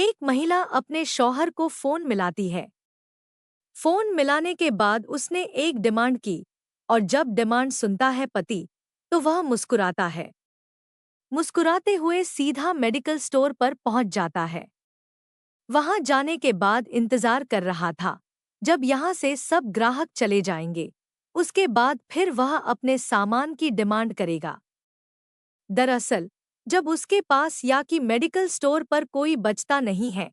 एक महिला अपने शौहर को फोन मिलाती है। फोन मिलाने के बाद उसने एक डिमांड की और जब डिमांड सुनता है पति, तो वह मुस्कुराता है। मुस्कुराते हुए सीधा मेडिकल स्टोर पर पहुंच जाता है। वहां जाने के बाद इंतजार कर रहा था जब यहां से सब ग्राहक चले जाएंगे। उसके बाद फिर वह अपने सामान की डिमांड करेगा। दरअसल जब उसके पास या कि मेडिकल स्टोर पर कोई बचता नहीं है,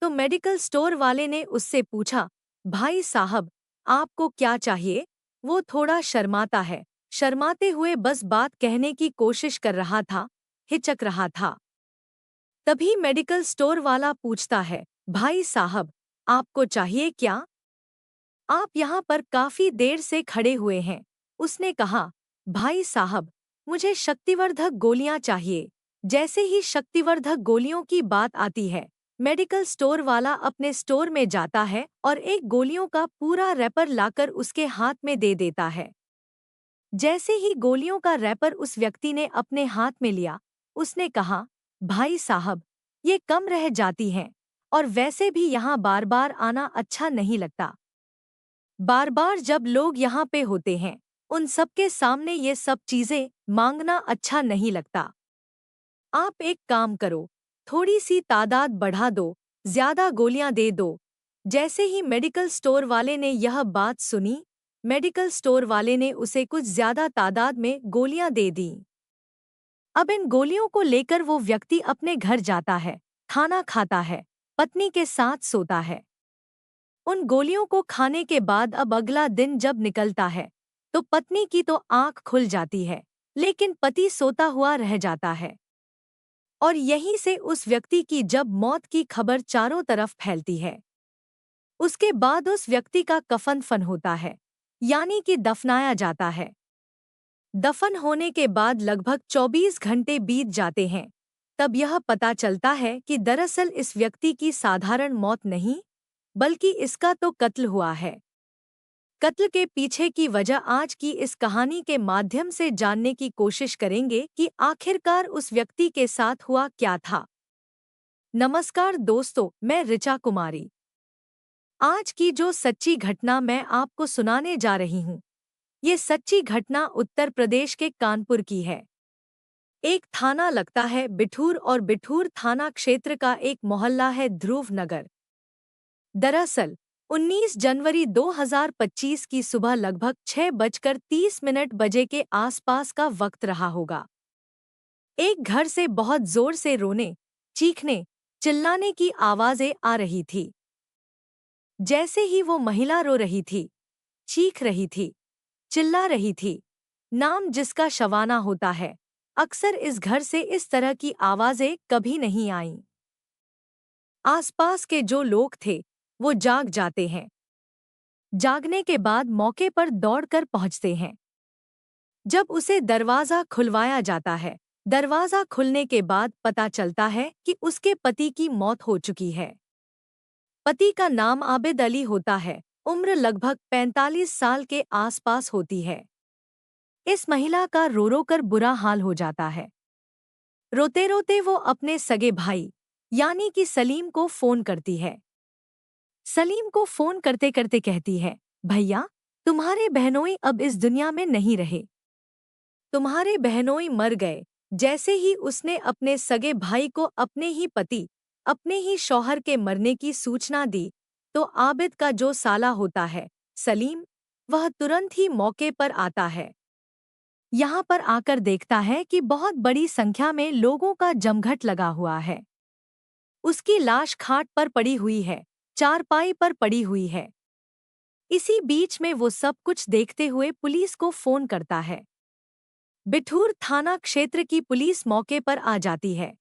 तो मेडिकल स्टोर वाले ने उससे पूछा, भाई साहब, आपको क्या चाहिए? वो थोड़ा शर्माता है, शर्माते हुए बस बात कहने की कोशिश कर रहा था, हिचक रहा था। तभी मेडिकल स्टोर वाला पूछता है, भाई साहब, आपको चाहिए क्या? आप यहाँ पर काफी देर से खड़े हुए हैं। उसने कहा, भाई साहब, मुझे शक्तिवर्धक गोलियां चाहिए। जैसे ही शक्तिवर्धक गोलियों की बात आती है, मेडिकल स्टोर वाला अपने स्टोर में जाता है और एक गोलियों का पूरा रैपर लाकर उसके हाथ में दे देता है। जैसे ही गोलियों का रैपर उस व्यक्ति ने अपने हाथ में लिया, उसने कहा, भाई साहब, ये कम रह जाती हैं और वैसे भी यहाँ बार बार आना अच्छा नहीं लगता। बार बार जब लोग यहाँ पे होते हैं, उन सबके सामने ये सब चीजें मांगना अच्छा नहीं लगता। आप एक काम करो, थोड़ी सी तादाद बढ़ा दो, ज्यादा गोलियां दे दो। जैसे ही मेडिकल स्टोर वाले ने यह बात सुनी, मेडिकल स्टोर वाले ने उसे कुछ ज्यादा तादाद में गोलियां दे दी। अब इन गोलियों को लेकर वो व्यक्ति अपने घर जाता है, खाना खाता है, पत्नी के साथ सोता है। उन गोलियों को खाने के बाद अब अगला दिन जब निकलता है, तो पत्नी की तो आंख खुल जाती है, लेकिन पति सोता हुआ रह जाता है। और यहीं से उस व्यक्ति की जब मौत की खबर चारों तरफ फैलती है, उसके बाद उस व्यक्ति का कफन होता है, यानी कि दफनाया जाता है। दफन होने के बाद लगभग 24 घंटे बीत जाते हैं। तब यह पता चलता है कि दरअसल इस व्यक्ति की साधारण मौत नहीं, बल्कि इसका तो कत्ल हुआ है। कत्ल के पीछे की वजह आज की इस कहानी के माध्यम से जानने की कोशिश करेंगे कि आखिरकार उस व्यक्ति के साथ हुआ क्या था। नमस्कार दोस्तों, मैं ऋचा कुमारी। आज की जो सच्ची घटना मैं आपको सुनाने जा रही हूँ, ये सच्ची घटना उत्तर प्रदेश के कानपुर की है। एक थाना लगता है बिठूर और बिठूर थाना क्षेत्र का एक मोहल्ला है ध्रुव नगर। दरअसल 19 जनवरी 2025 की सुबह लगभग 6:30 बजे के आसपास का वक्त रहा होगा। एक घर से बहुत जोर से रोने, चीखने, चिल्लाने की आवाजें आ रही थी। जैसे ही वो महिला रो रही थी, चीख रही थी, चिल्ला रही थी, नाम जिसका शवाना होता है, अक्सर इस घर से इस तरह की आवाजें कभी नहीं आईं। आसपास के जो लोग थे, वो जाग जाते हैं। जागने के बाद मौके पर दौड़कर पहुंचते हैं। जब उसे दरवाजा खुलवाया जाता है, दरवाजा खुलने के बाद पता चलता है कि उसके पति की मौत हो चुकी है। पति का नाम आबिद अली होता है, उम्र लगभग 45 साल के आसपास होती है। इस महिला का रो रो कर बुरा हाल हो जाता है। रोते रोते वो अपने सगे भाई यानी कि सलीम को फोन करती है। सलीम को फोन करते करते कहती है, भैया, तुम्हारे बहनोई अब इस दुनिया में नहीं रहे, तुम्हारे बहनोई मर गए। जैसे ही उसने अपने सगे भाई को अपने ही पति, अपने ही शौहर के मरने की सूचना दी, तो आबिद का जो साला होता है, सलीम, वह तुरंत ही मौके पर आता है। यहाँ पर आकर देखता है कि बहुत बड़ी संख्या में लोगों का जमघट लगा हुआ है। उसकी लाश खाट पर पड़ी हुई है, चारपाई पर पड़ी हुई है। इसी बीच में वो सब कुछ देखते हुए पुलिस को फोन करता है। बिठूर थाना क्षेत्र की पुलिस मौके पर आ जाती है।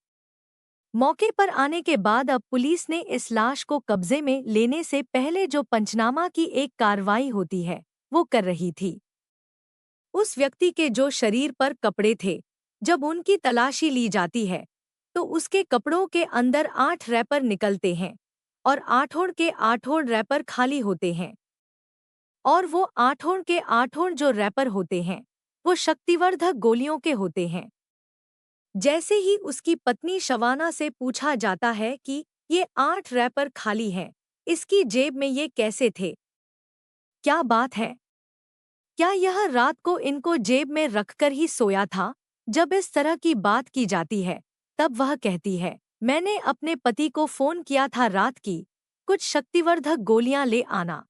मौके पर आने के बाद अब पुलिस ने इस लाश को कब्जे में लेने से पहले जो पंचनामा की एक कार्रवाई होती है, वो कर रही थी। उस व्यक्ति के जो शरीर पर कपड़े थे, जब उनकी तलाशी ली जाती है, तो उसके कपड़ों के अंदर 8 रैपर निकलते हैं और आठों के आठों रैपर खाली होते हैं। और वो आठों के आठों जो रैपर होते हैं, वो शक्तिवर्धक गोलियों के होते हैं। जैसे ही उसकी पत्नी शवाना से पूछा जाता है कि ये 8 रैपर खाली हैं। इसकी जेब में ये कैसे थे? क्या बात है? क्या यह रात को इनको जेब में रखकर ही सोया था? जब इस तरह की बात की जाती है, तब वह कहती है, मैंने अपने पति को फोन किया था रात की, कुछ शक्तिवर्धक गोलियां ले आना।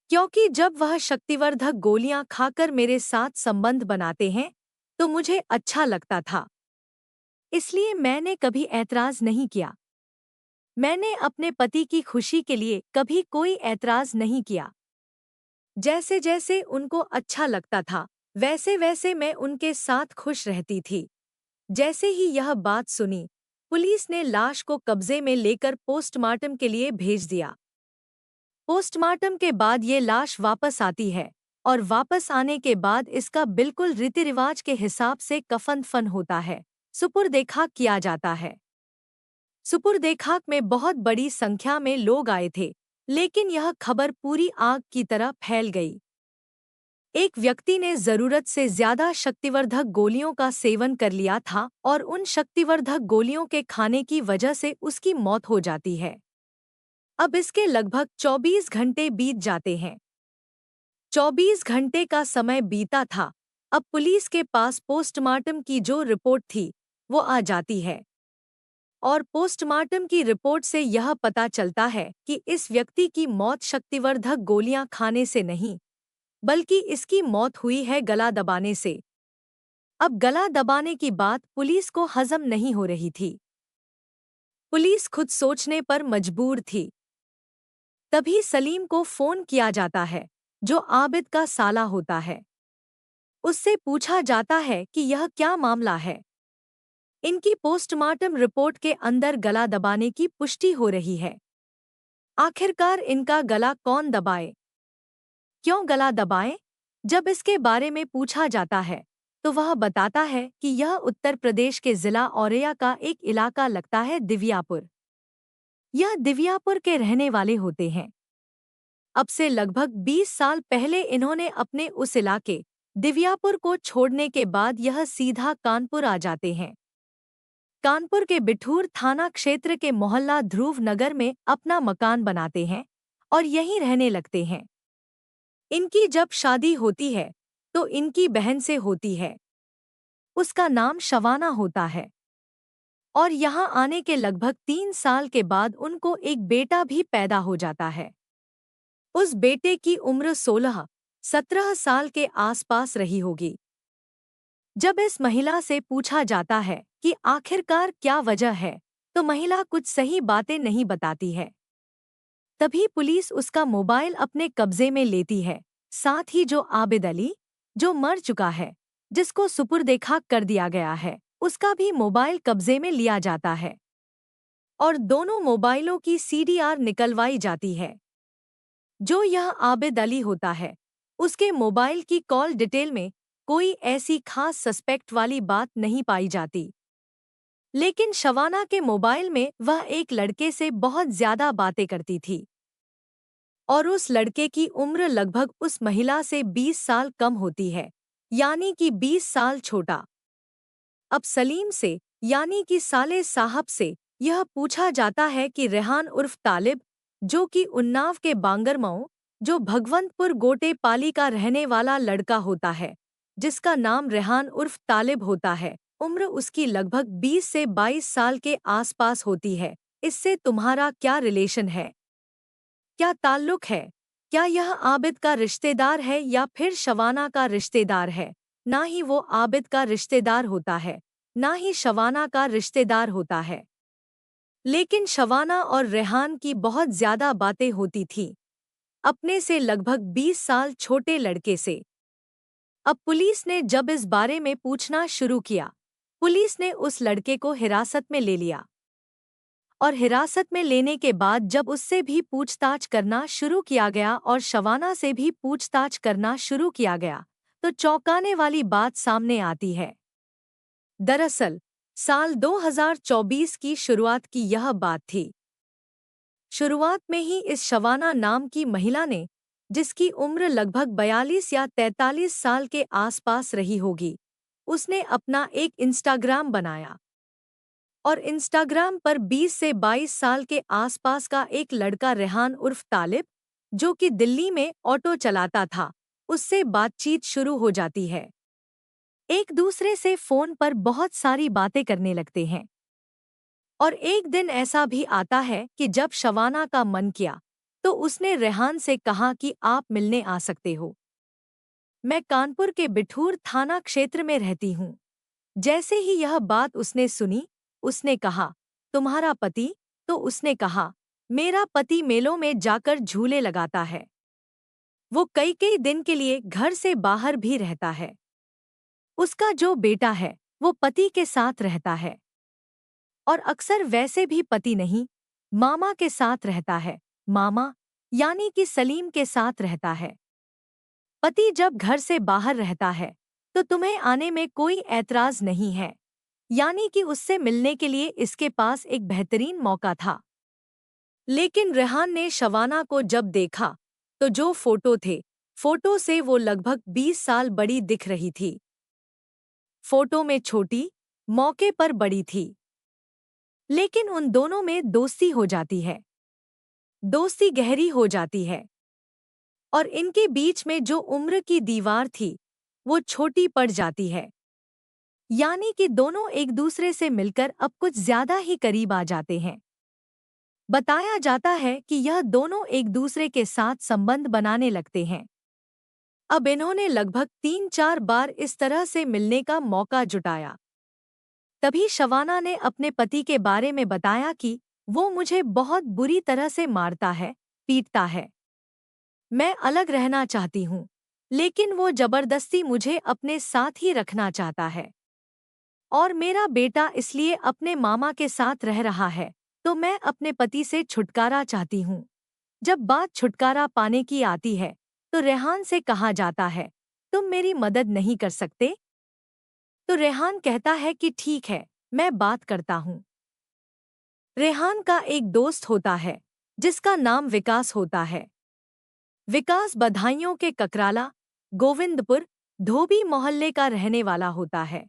क्योंकि जब वह शक्तिवर्धक गोलियां खाकर मेरे साथ संबंध बनाते हैं, तो मुझे अच्छा लगता था। इसलिए मैंने कभी ऐतराज नहीं किया। मैंने अपने पति की खुशी के लिए कभी कोई ऐतराज नहीं किया। जैसे जैसे उनको अच्छा लगता था, वैसे वैसे मैं उनके साथ खुश रहती थी। जैसे ही यह बात सुनी, पुलिस ने लाश को कब्जे में लेकर पोस्टमार्टम के लिए भेज दिया। पोस्टमार्टम के बाद ये लाश वापस आती है और वापस आने के बाद इसका बिल्कुल रीति रिवाज के हिसाब से कफन फन होता है, सुपुर्द-ए-खाक किया जाता है। सुपुर्द-ए-खाक में बहुत बड़ी संख्या में लोग आए थे, लेकिन यह खबर पूरी आग की तरह फैल गई। एक व्यक्ति ने जरूरत से ज्यादा शक्तिवर्धक गोलियों का सेवन कर लिया था और उन शक्तिवर्धक गोलियों के खाने की वजह से उसकी मौत हो जाती है। अब इसके लगभग 24 घंटे बीत जाते हैं। 24 घंटे का समय बीता था। अब पुलिस के पास पोस्टमार्टम की जो रिपोर्ट थी, वो आ जाती है। और पोस्टमार्टम की रिपोर्ट से यह पता चलता है कि इस व्यक्ति की मौत शक्तिवर्धक गोलियां खाने से नहीं, बल्कि इसकी मौत हुई है गला दबाने से। अब गला दबाने की बात पुलिस को हजम नहीं हो रही थी। पुलिस खुद सोचने पर मजबूर थी। तभी सलीम को फोन किया जाता है, जो आबिद का साला होता है। उससे पूछा जाता है कि यह क्या मामला है। इनकी पोस्टमार्टम रिपोर्ट के अंदर गला दबाने की पुष्टि हो रही है। आखिरकार इनका गला कौन दबाए? क्यों गला दबाए? जब इसके बारे में पूछा जाता है, तो वह बताता है कि यह उत्तर प्रदेश के जिला औरैया का एक इलाका लगता है दिव्यापुर। यह दिव्यापुर के रहने वाले होते हैं। अब से लगभग 20 साल पहले इन्होंने अपने उस इलाके दिव्यापुर को छोड़ने के बाद यह सीधा कानपुर आ जाते हैं। कानपुर के बिठूर थाना क्षेत्र के मोहल्ला ध्रुव नगर में अपना मकान बनाते हैं और यहीं रहने लगते हैं। इनकी जब शादी होती है, तो इनकी बहन से होती है। उसका नाम शवाना होता है। और यहाँ आने के लगभग 3 साल के बाद उनको एक बेटा भी पैदा हो जाता है। उस बेटे की उम्र 16-17 साल के आसपास रही होगी। जब इस महिला से पूछा जाता है कि आखिरकार क्या वजह है, तो महिला कुछ सही बातें नहीं बताती है। तभी पुलिस उसका मोबाइल अपने कब्जे में लेती है, साथ ही जो आबिद अली, जो मर चुका है, जिसको सुपुर्द-ए-खाक कर दिया गया है, उसका भी मोबाइल कब्जे में लिया जाता है और दोनों मोबाइलों की सीडीआर निकलवाई जाती है। जो यह आबिद अली होता है, उसके मोबाइल की कॉल डिटेल में कोई ऐसी खास सस्पेक्ट वाली बात नहीं पाई जाती। लेकिन शवाना के मोबाइल में वह एक लड़के से बहुत ज्यादा बातें करती थी और उस लड़के की उम्र लगभग उस महिला से 20 साल कम होती है, यानी कि 20 साल छोटा। अब सलीम से, यानी कि साले साहब से, यह पूछा जाता है कि रेहान उर्फ तालिब, जो कि उन्नाव के बांगरमऊ, जो भगवंतपुर गोटे पाली का रहने वाला लड़का होता है, जिसका नाम रेहान उर्फ तालिब होता है, उम्र उसकी लगभग 20 से 22 साल के आसपास होती है। इससे तुम्हारा क्या रिलेशन है? क्या ताल्लुक है? क्या यह आबिद का रिश्तेदार है या फिर शवाना का रिश्तेदार है? ना ही वो आबिद का रिश्तेदार होता है, ना ही शवाना का रिश्तेदार होता है। लेकिन शवाना और रेहान की बहुत ज्यादा बातें होती थीं, अपने से लगभग 20 साल छोटे लड़के से। अब पुलिस ने जब इस बारे में पूछना शुरू किया, पुलिस ने उस लड़के को हिरासत में ले लिया और हिरासत में लेने के बाद जब उससे भी पूछताछ करना शुरू किया गया और शवाना से भी पूछताछ करना शुरू किया गया, तो चौंकाने वाली बात सामने आती है। दरअसल साल 2024 की शुरुआत की यह बात थी। शुरुआत में ही इस शवाना नाम की महिला ने, जिसकी उम्र लगभग 42 या 43 साल के आसपास रही होगी, उसने अपना एक इंस्टाग्राम बनाया और इंस्टाग्राम पर 20 से 22 साल के आसपास का एक लड़का रेहान उर्फ तालिब, जो कि दिल्ली में ऑटो चलाता था, उससे बातचीत शुरू हो जाती है। एक दूसरे से फोन पर बहुत सारी बातें करने लगते हैं। और एक दिन ऐसा भी आता है कि जब शवाना का मन किया तो उसने रेहान से कहा कि आप मिलने आ सकते हो। मैं कानपुर के बिठूर थाना क्षेत्र में रहती हूँ। जैसे ही यह बात उसने सुनी, उसने कहा, तुम्हारा पति? तो उसने कहा, मेरा पति मेलों में जाकर झूले लगाता है। वो कई कई दिन के लिए घर से बाहर भी रहता है। उसका जो बेटा है वो पति के साथ रहता है और अक्सर वैसे भी पति नहीं, मामा के साथ रहता है। मामा यानी कि सलीम के साथ रहता है। पति जब घर से बाहर रहता है तो तुम्हें आने में कोई ऐतराज नहीं है, यानी कि उससे मिलने के लिए इसके पास एक बेहतरीन मौका था। लेकिन रेहान ने शवाना को जब देखा तो जो फोटो थे, फोटो से वो लगभग 20 साल बड़ी दिख रही थी। फोटो में छोटी, मौके पर बड़ी थी। लेकिन उन दोनों में दोस्ती हो जाती है। दोस्ती गहरी हो जाती है और इनके बीच में जो उम्र की दीवार थी वो छोटी पड़ जाती है, यानी कि दोनों एक दूसरे से मिलकर अब कुछ ज्यादा ही करीब आ जाते हैं। बताया जाता है कि यह दोनों एक दूसरे के साथ संबंध बनाने लगते हैं। अब इन्होंने लगभग 3-4 बार इस तरह से मिलने का मौका जुटाया। तभी शवाना ने अपने पति के बारे में बताया कि वो मुझे बहुत बुरी तरह से मारता है, पीटता है। मैं अलग रहना चाहती हूँ, लेकिन वो जबरदस्ती मुझे अपने साथ ही रखना चाहता है। और मेरा बेटा इसलिए अपने मामा के साथ रह रहा है, तो मैं अपने पति से छुटकारा चाहती हूँ। जब बात छुटकारा पाने की आती है, तो रेहान से कहा जाता है, तुम मेरी मदद नहीं कर सकते? तो रेहान कहता है कि ठीक है, मैं बात करता हूँ। रेहान का एक दोस्त होता है, जिसका नाम विकास होता है। विकास बधाइयों के ककराला, गोविंदपुर, धोबी मोहल्ले का रहने वाला होता है।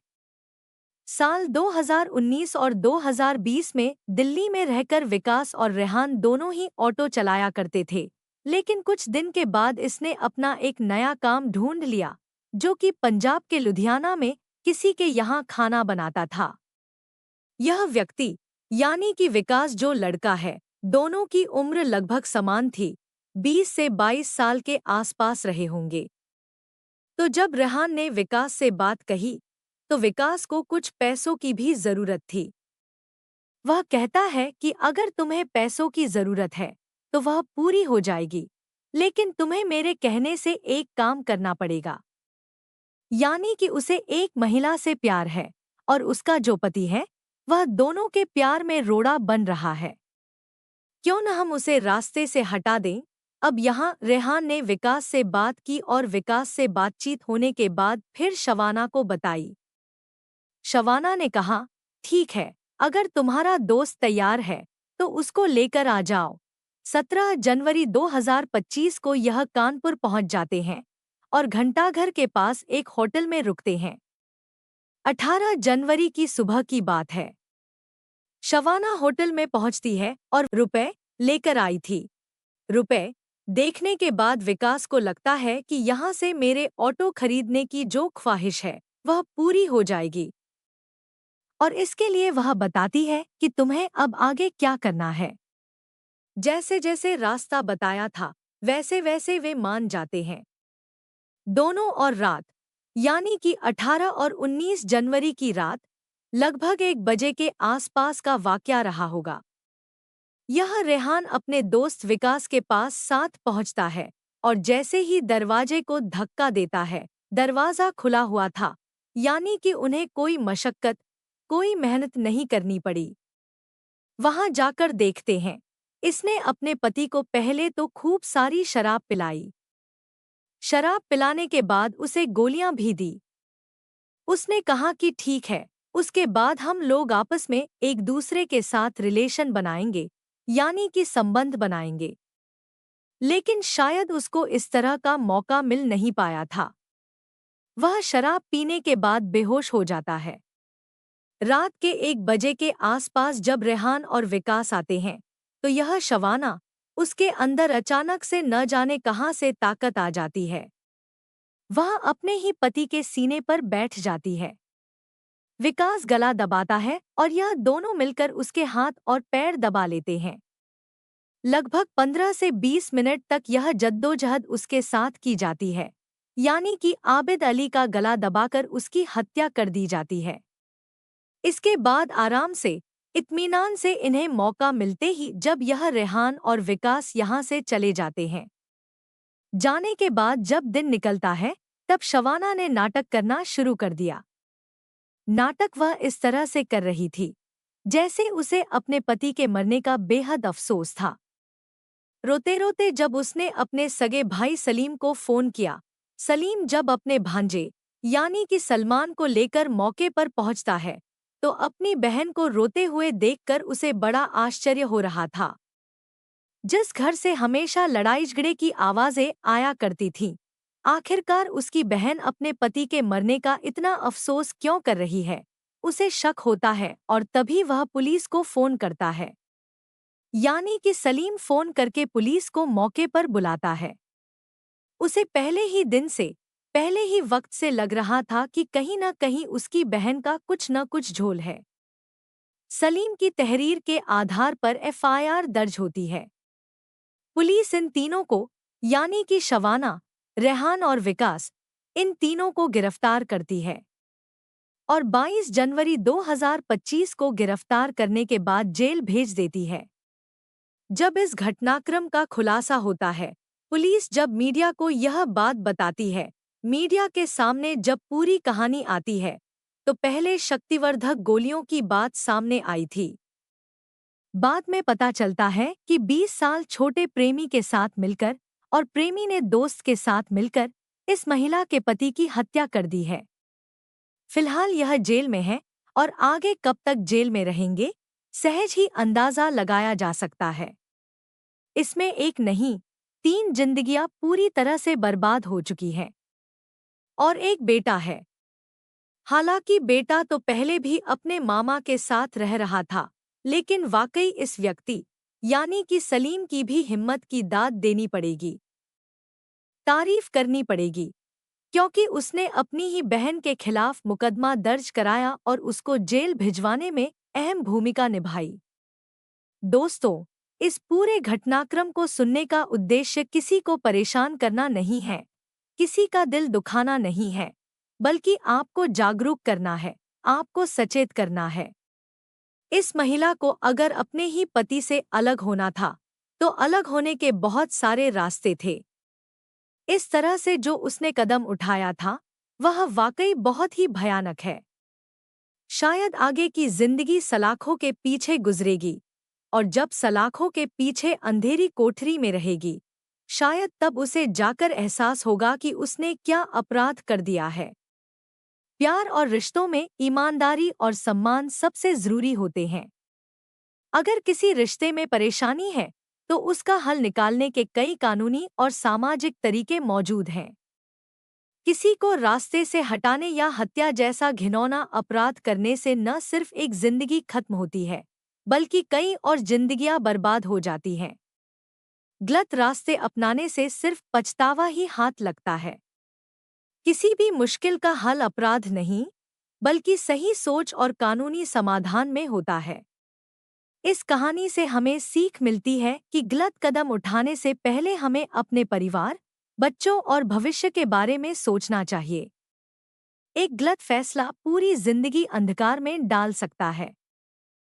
साल 2019 और 2020 में दिल्ली में रहकर विकास और रेहान दोनों ही ऑटो चलाया करते थे, लेकिन कुछ दिन के बाद इसने अपना एक नया काम ढूंढ लिया, जो कि पंजाब के लुधियाना में किसी के यहाँ खाना बनाता था। यह व्यक्ति यानी कि विकास जो लड़का है, दोनों की उम्र लगभग समान थी, 20 से 22 साल के आसपास रहे होंगे। तो जब रेहान ने विकास से बात कही तो विकास को कुछ पैसों की भी जरूरत थी। वह कहता है कि अगर तुम्हें पैसों की जरूरत है तो वह पूरी हो जाएगी, लेकिन तुम्हें मेरे कहने से एक काम करना पड़ेगा। यानी कि उसे एक महिला से प्यार है और उसका जो पति है वह दोनों के प्यार में रोड़ा बन रहा है। क्यों न हम उसे रास्ते से हटा दें? अब यहाँ रेहान ने विकास से बात की और विकास से बातचीत होने के बाद फिर शवाना को बताई। शवाना ने कहा, ठीक है, अगर तुम्हारा दोस्त तैयार है तो उसको लेकर आ जाओ। 17 जनवरी 2025 को यह कानपुर पहुंच जाते हैं और घंटाघर के पास एक होटल में रुकते हैं। 18 जनवरी की सुबह की बात है। शवाना होटल में पहुंचती है और रुपए लेकर आई थी। रुपए देखने के बाद विकास को लगता है कि यहाँ से मेरे ऑटो खरीदने की जो ख्वाहिश है वह पूरी हो जाएगी, और इसके लिए वह बताती है कि तुम्हें अब आगे क्या करना है। जैसे जैसे रास्ता बताया था वैसे वैसे वे मान जाते हैं। दोनों और रात यानी कि 18 और 19 जनवरी की रात लगभग 1 बजे के आसपास का वाकया रहा होगा। यह रेहान अपने दोस्त विकास के पास साथ पहुंचता है और जैसे ही दरवाजे को धक्का देता है, दरवाजा खुला हुआ था, यानी कि उन्हें कोई मशक्कत, कोई मेहनत नहीं करनी पड़ी। वहां जाकर देखते हैं, इसने अपने पति को पहले तो खूब सारी शराब पिलाई। शराब पिलाने के बाद उसे गोलियां भी दी। उसने कहा कि ठीक है, उसके बाद हम लोग आपस में एक दूसरे के साथ रिलेशन बनाएंगे, यानी कि संबंध बनाएंगे। लेकिन शायद उसको इस तरह का मौका मिल नहीं पाया था। वह शराब पीने के बाद बेहोश हो जाता है। रात के 1 बजे के आसपास जब रेहान और विकास आते हैं तो यह शवाना, उसके अंदर अचानक से न जाने कहां से ताकत आ जाती है। वह अपने ही पति के सीने पर बैठ जाती है। विकास गला दबाता है और यह दोनों मिलकर उसके हाथ और पैर दबा लेते हैं। लगभग 15 से 20 मिनट तक यह जद्दोजहद उसके साथ की जाती है, यानी कि आबिद अली का गला दबाकर उसकी हत्या कर दी जाती है। इसके बाद आराम से, इत्मीनान से इन्हें मौका मिलते ही जब यह रेहान और विकास यहाँ से चले जाते हैं। जाने के बाद जब दिन निकलता है तब शवाना ने नाटक करना शुरू कर दिया। नाटक वह इस तरह से कर रही थी जैसे उसे अपने पति के मरने का बेहद अफसोस था। रोते रोते जब उसने अपने सगे भाई सलीम को फोन किया, सलीम जब अपने भांजे यानी कि सलमान को लेकर मौके पर पहुंचता है तो अपनी बहन को रोते हुए देखकर उसे बड़ा आश्चर्य हो रहा था। जिस घर से हमेशा लड़ाई झगड़े की आवाजें आया करती थीं, आखिरकार उसकी बहन अपने पति के मरने का इतना अफसोस क्यों कर रही है, उसे शक होता है और तभी वह पुलिस को फोन करता है। यानी कि सलीम फोन करके पुलिस को मौके पर बुलाता है। उसे पहले ही दिन से, पहले ही वक्त से लग रहा था कि कहीं न कहीं उसकी बहन का कुछ न कुछ झोल है। सलीम की तहरीर के आधार पर एफआईआर दर्ज होती है। पुलिस इन तीनों को, यानी कि शवाना, रेहान और विकास, इन तीनों को गिरफ्तार करती है और 22 जनवरी 2025 को गिरफ्तार करने के बाद जेल भेज देती है। जब इस घटनाक्रम का खुलासा होता है, पुलिस जब मीडिया को यह बात बताती है, मीडिया के सामने जब पूरी कहानी आती है, तो पहले शक्तिवर्धक गोलियों की बात सामने आई थी। बाद में पता चलता है कि 20 साल छोटे प्रेमी के साथ मिलकर और प्रेमी ने दोस्त के साथ मिलकर इस महिला के पति की हत्या कर दी है। फिलहाल यह जेल में है और आगे कब तक जेल में रहेंगे, सहज ही अंदाजा लगाया जा सकता है। इसमें एक नहीं, 3 जिंदगियां पूरी तरह से बर्बाद हो चुकी हैं और एक बेटा है। हालांकि बेटा तो पहले भी अपने मामा के साथ रह रहा था, लेकिन वाकई इस व्यक्ति यानी कि सलीम की भी हिम्मत की दाद देनी पड़ेगी, तारीफ करनी पड़ेगी, क्योंकि उसने अपनी ही बहन के खिलाफ मुकदमा दर्ज कराया और उसको जेल भिजवाने में अहम भूमिका निभाई। दोस्तों, इस पूरे घटनाक्रम को सुनने का उद्देश्य किसी को परेशान करना नहीं है, किसी का दिल दुखाना नहीं है, बल्कि आपको जागरूक करना है, आपको सचेत करना है। इस महिला को अगर अपने ही पति से अलग होना था, तो अलग होने के बहुत सारे रास्ते थे। इस तरह से जो उसने कदम उठाया था, वह वाकई बहुत ही भयानक है। शायद आगे की जिंदगी सलाखों के पीछे गुजरेगी और जब सलाखों के पीछे अंधेरी कोठरी में रहेगी, शायद तब उसे जाकर एहसास होगा कि उसने क्या अपराध कर दिया है। प्यार और रिश्तों में ईमानदारी और सम्मान सबसे जरूरी होते हैं। अगर किसी रिश्ते में परेशानी है, तो उसका हल निकालने के कई कानूनी और सामाजिक तरीके मौजूद हैं। किसी को रास्ते से हटाने या हत्या जैसा घिनौना अपराध करने से न सिर्फ एक जिंदगी खत्म होती है, बल्कि कई और जिंदगियां बर्बाद हो जाती हैं। गलत रास्ते अपनाने से सिर्फ पछतावा ही हाथ लगता है। किसी भी मुश्किल का हल अपराध नहीं, बल्कि सही सोच और कानूनी समाधान में होता है। इस कहानी से हमें सीख मिलती है कि गलत कदम उठाने से पहले हमें अपने परिवार, बच्चों और भविष्य के बारे में सोचना चाहिए। एक गलत फैसला पूरी जिंदगी अंधकार में डाल सकता है।